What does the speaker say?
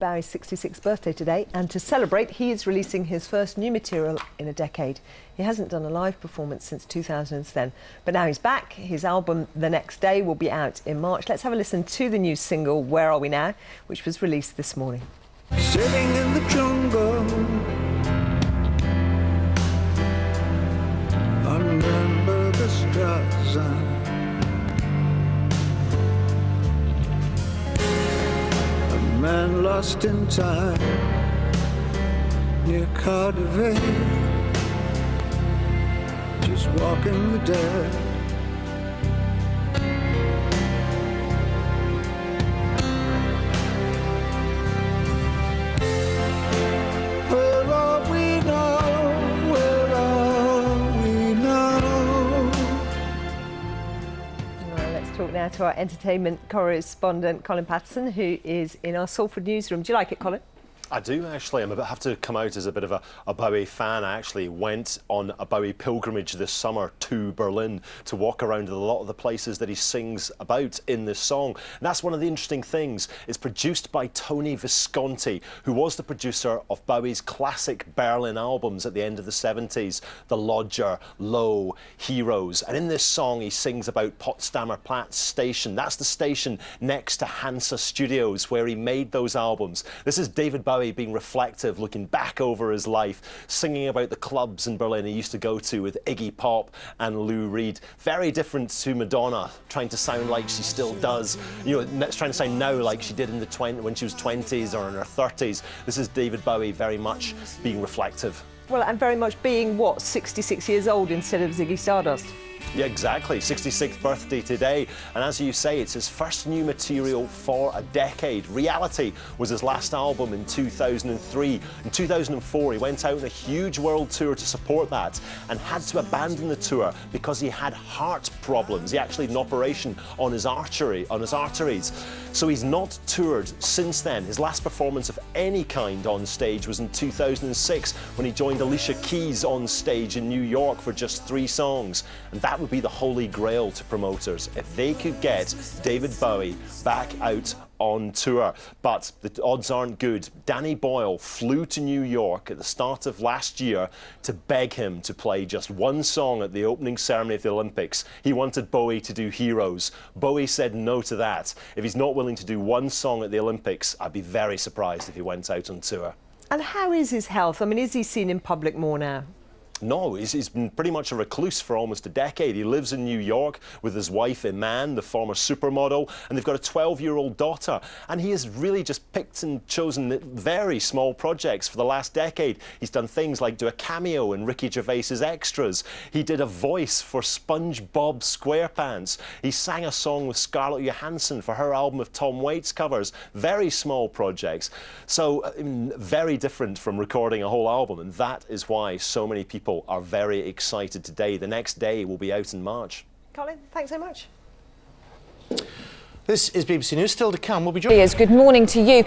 Bowie's 66th birthday today, and to celebrate, he is releasing his first new material in a decade. He hasn't done a live performance since 2010, but now he's back. His album The Next Day will be out in March. Let's have a listen to the new single Where Are We Now, which was released this morning. Sitting in the jungle, I remember the stars. Man lost in time near Cardiff, just walking the dead. Where are we now? Where are we now? Well, let's talk now to our entertainment correspondent, Colin Patterson, who is in our Salford newsroom. Do you like it, Colin? I do, actually. I have to come out as a bit of a Bowie fan. I actually went on a Bowie pilgrimage this summer to Berlin to walk around a lot of the places that he sings about in this song. And that's one of the interesting things. It's produced by Tony Visconti, who was the producer of Bowie's classic Berlin albums at the end of the 70s, The Lodger, Low, Heroes. And in this song, he sings about Potsdamer Platz station. That's the station next to Hansa Studios, where he made those albums. This is David Bowie being reflective, looking back over his life, singing about the clubs in Berlin he used to go to with Iggy Pop and Lou Reed. Very different to Madonna, trying to sound like she still does, you know, trying to sound now like she did in when she was 20s or in her 30s. This is David Bowie very much being reflective. Well, and very much being, what, 66 years old instead of Ziggy Stardust? Yeah, exactly. 66th birthday today. And as you say, it's his first new material for a decade. Reality was his last album in 2003. In 2004, he went out on a huge world tour to support that and had to abandon the tour because he had heart problems. He actually had an operation on his arteries. So he's not toured since then. His last performance of any kind on stage was in 2006 when he joined Alicia Keys on stage in New York for just 3 songs. And that would be the holy grail to promoters, if they could get David Bowie back out on tour. But the odds aren't good. Danny Boyle flew to New York at the start of last year to beg him to play just one song at the opening ceremony of the Olympics. He wanted Bowie to do Heroes. Bowie said no to that. If he's not willing to do one song at the Olympics, I'd be very surprised if he went out on tour. And how is his health? I mean, is he seen in public more now? No, he's been pretty much a recluse for almost a decade. He lives in New York with his wife Iman, the former supermodel, and they've got a 12-year-old daughter. And he has really just picked and chosen very small projects for the last decade. He's done things like do a cameo in Ricky Gervais's Extras. He did a voice for SpongeBob SquarePants. He sang a song with Scarlett Johansson for her album of Tom Waits covers. Very small projects. So very different from recording a whole album, and that is why so many people are very excited today. The Next Day will be out in March. Colin, thanks so much. This is BBC News. Still to come, we'll be joined. Good morning to you.